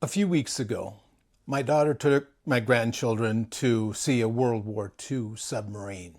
A few weeks ago, my daughter took my grandchildren to see a World War II submarine.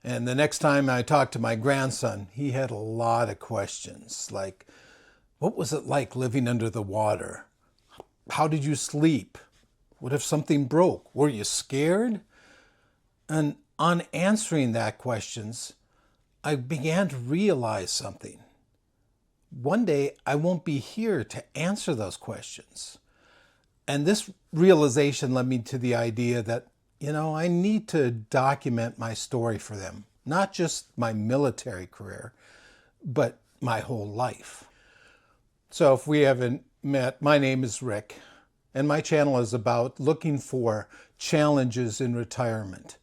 And the next time I talked to my grandson, he had a lot of questions like, what was it like living under the water? How did you sleep? What if something broke? Were you scared? And on answering that questions, I began to realize something. One day I won't be here to answer those questions. And this realization led me to the idea that, I need to document my story for them. Not just my military career, but my whole life. So if we haven't met, my name is Rick, and my channel is about looking for challenges in retirement.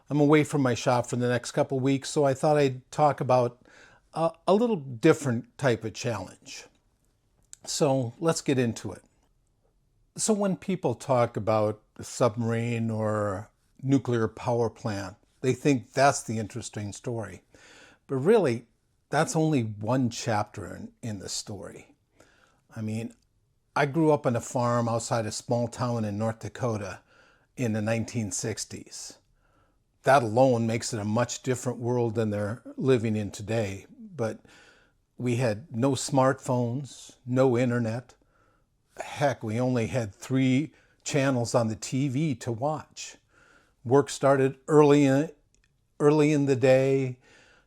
I'm away from my shop for the next couple of weeks, so I thought I'd talk about a little different type of challenge. So let's get into it. So when people talk about a submarine or nuclear power plant, they think that's the interesting story. But really, that's only one chapter in the story. I grew up on a farm outside a small town in North Dakota in the 1960s. That alone makes it a much different world than they're living in today. But we had no smartphones, no internet. Heck, we only had 3 channels on the TV to watch. Work started early in the day.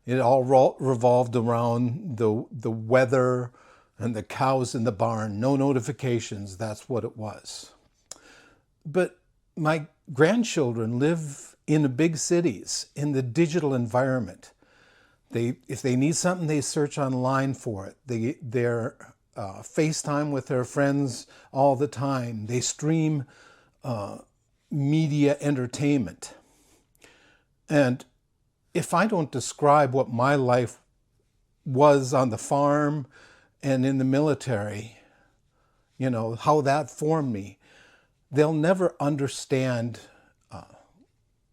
It all revolved around the weather and the cows in the barn. No notifications, that's what it was. But my grandchildren live in the big cities, in the digital environment. If they need something, they search online for it. They're FaceTime with their friends all the time. They stream media entertainment. And if I don't describe what my life was on the farm and in the military, how that formed me, they'll never understand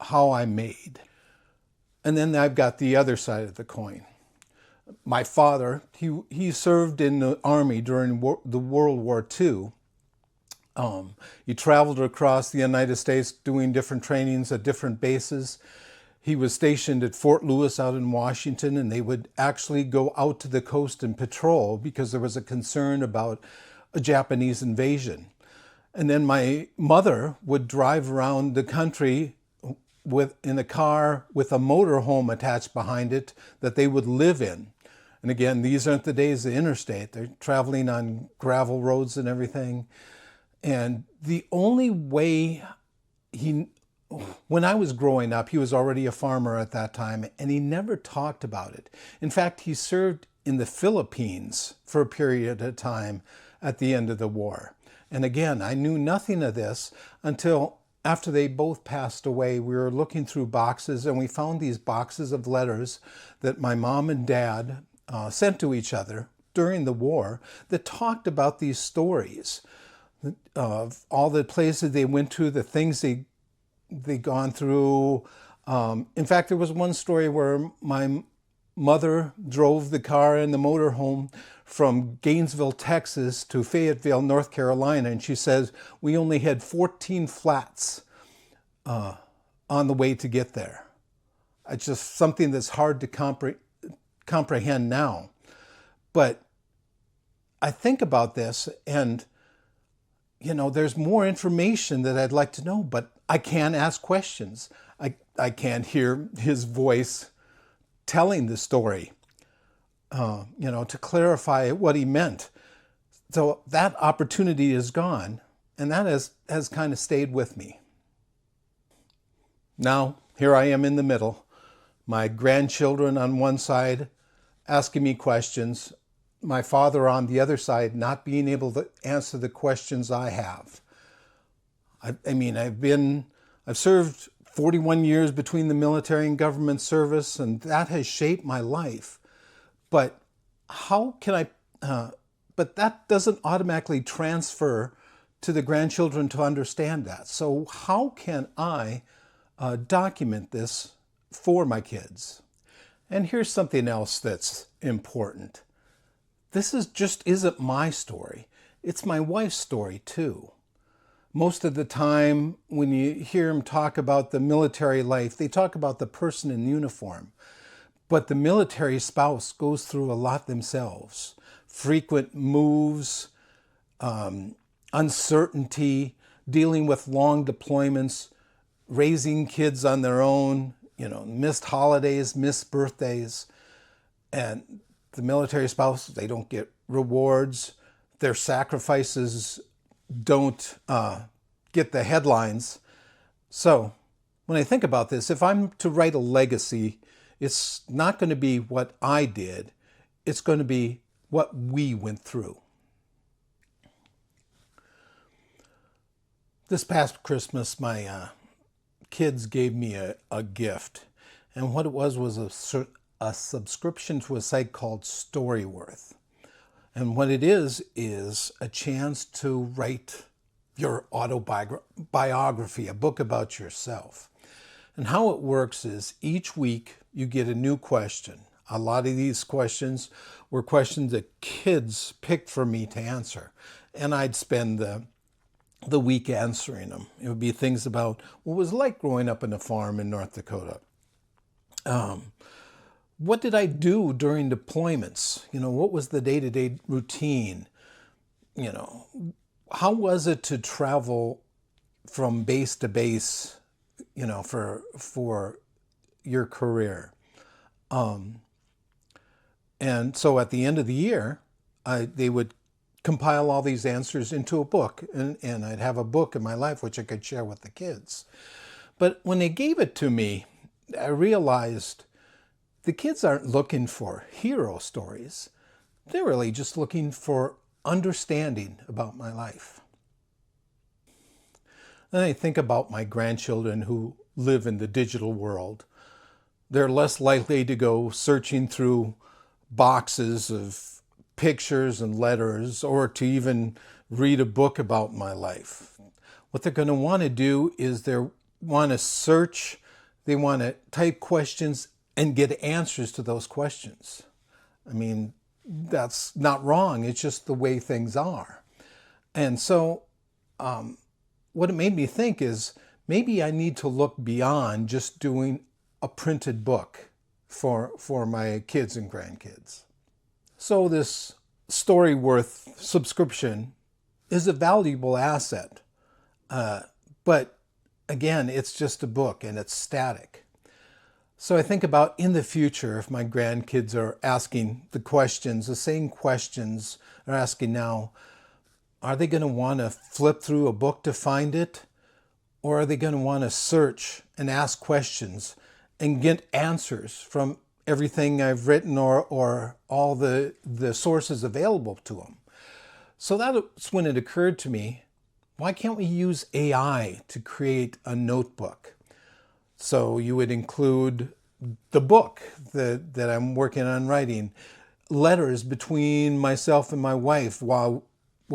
how I made. And then I've got the other side of the coin. My father, he served in the Army during the World War II. He traveled across the United States doing different trainings at different bases. He was stationed at Fort Lewis out in Washington, and they would actually go out to the coast and patrol because there was a concern about a Japanese invasion. And then my mother would drive around the country in a car with a motorhome attached behind it that they would live in. And again, these aren't the days of the interstate. They're traveling on gravel roads and everything. And the only way when I was growing up, he was already a farmer at that time, and he never talked about it. In fact, he served in the Philippines for a period of time at the end of the war. And again, I knew nothing of this until after they both passed away. We were looking through boxes, and we found these boxes of letters that my mom and dad sent to each other during the war that talked about these stories of all the places they went to, the things they'd gone through. In fact, there was one story where my mother drove the car in the motorhome from Gainesville, Texas to Fayetteville, North Carolina, and she says we only had 14 flats on the way to get there. It's just something that's hard to comprehend now. But I think about this, and there's more information that I'd like to know, but I can't ask questions. I can't hear his voice telling the story, to clarify what he meant. So that opportunity is gone, and that has kind of stayed with me. Now, here I am in the middle. My grandchildren on one side asking me questions, my father on the other side not being able to answer the questions I have. I've served 41 years between the military and government service, and that has shaped my life. But but that doesn't automatically transfer to the grandchildren to understand that. So how can I document this for my kids? And here's something else that's important. This isn't my story. it's my wife's story too. Most of the time, when you hear them talk about the military life, they talk about the person in uniform. But the military spouse goes through a lot themselves. Frequent moves, uncertainty, dealing with long deployments, raising kids on their own, missed holidays, missed birthdays. And the military spouse, they don't get rewards. Their sacrifices don't get the headlines. So when I think about this, if I'm to write a legacy, it's not going to be what I did. It's going to be what we went through. This past Christmas, my kids gave me a gift. And what it was a subscription to a site called Storyworth. And what it is a chance to write your autobiography, a book about yourself. And how it works is each week you get a new question. A lot of these questions were questions that kids picked for me to answer. And I'd spend the week answering them. It would be things about what it was like growing up in a farm in North Dakota. What did I do during deployments? What was the day-to-day routine? How was it to travel from base to base, for your career? And so at the end of the year, they would compile all these answers into a book, and I'd have a book in my life which I could share with the kids. But when they gave it to me, I realized the kids aren't looking for hero stories. They're really just looking for understanding about my life. Then I think about my grandchildren who live in the digital world. They're less likely to go searching through boxes of pictures and letters or to even read a book about my life. What they're going to want to do is they want to search, they want to type questions and get answers to those questions. I mean, that's not wrong. It's just the way things are. And so what it made me think is maybe I need to look beyond just doing a printed book for my kids and grandkids. So this Storyworth subscription is a valuable asset. But again, it's just a book and it's static. So I think about in the future, if my grandkids are asking the same questions they're asking now, are they going to want to flip through a book to find it? Or are they going to want to search and ask questions and get answers from everything I've written or all the sources available to them? So that's when it occurred to me, why can't we use AI to create a notebook? So you would include the book that I'm working on writing, letters between myself and my wife while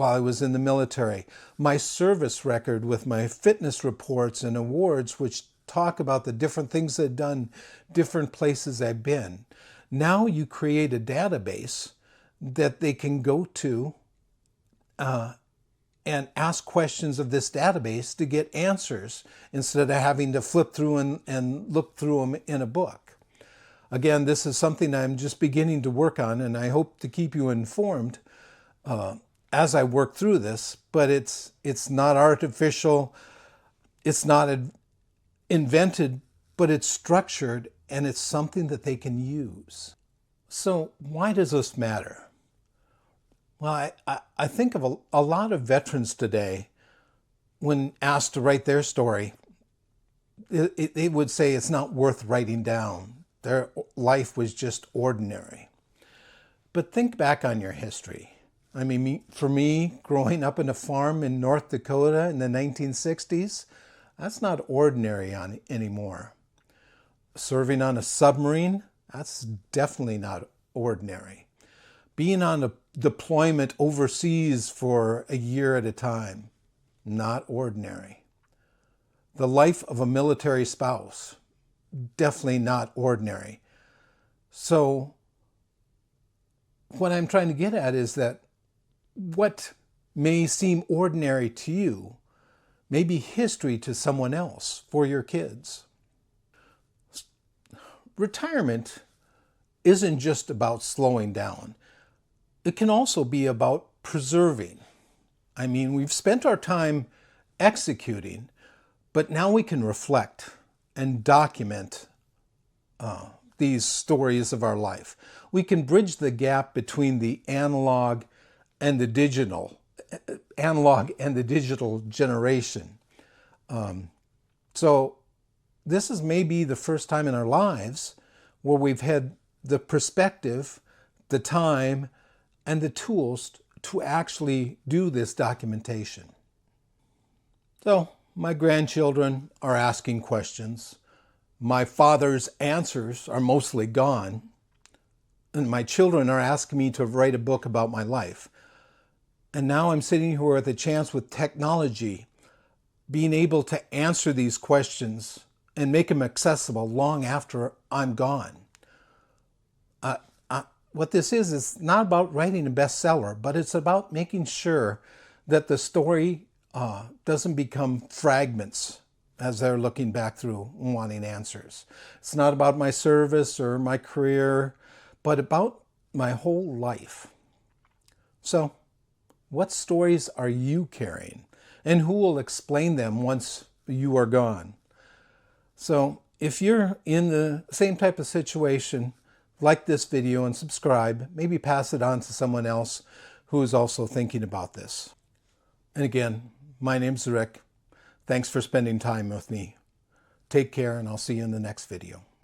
I was in the military, my service record with my fitness reports and awards, which talk about the different things I've done, different places I've been. Now you create a database that they can go to and ask questions of this database to get answers instead of having to flip through and look through them in a book. Again, this is something I'm just beginning to work on, and I hope to keep you informed as I work through this, but it's not artificial, it's not invented, but it's structured, and it's something that they can use. So why does this matter? Well, I think of a lot of veterans today, when asked to write their story, they would say it's not worth writing down. Their life was just ordinary. But think back on your history. I mean, for me, growing up in a farm in North Dakota in the 1960s, that's not ordinary anymore. Serving on a submarine, that's definitely not ordinary. Being on a deployment overseas for a year at a time, not ordinary. The life of a military spouse, definitely not ordinary. So what I'm trying to get at is that what may seem ordinary to you may be history to someone else for your kids. Retirement isn't just about slowing down. It can also be about preserving. I mean, we've spent our time executing, but now we can reflect and document these stories of our life. We can bridge the gap between the analog and the digital generation. So this is maybe the first time in our lives where we've had the perspective, the time, and the tools to actually do this documentation. So my grandchildren are asking questions. My father's answers are mostly gone. And my children are asking me to write a book about my life. And now I'm sitting here with a chance with technology, being able to answer these questions and make them accessible long after I'm gone. What this is not about writing a bestseller, but it's about making sure that the story doesn't become fragments as they're looking back through and wanting answers. It's not about my service or my career, but about my whole life. So, what stories are you carrying? And who will explain them once you are gone? So, if you're in the same type of situation, like this video and subscribe, maybe pass it on to someone else who is also thinking about this. And again, my name's Rick. Thanks for spending time with me. Take care, and I'll see you in the next video.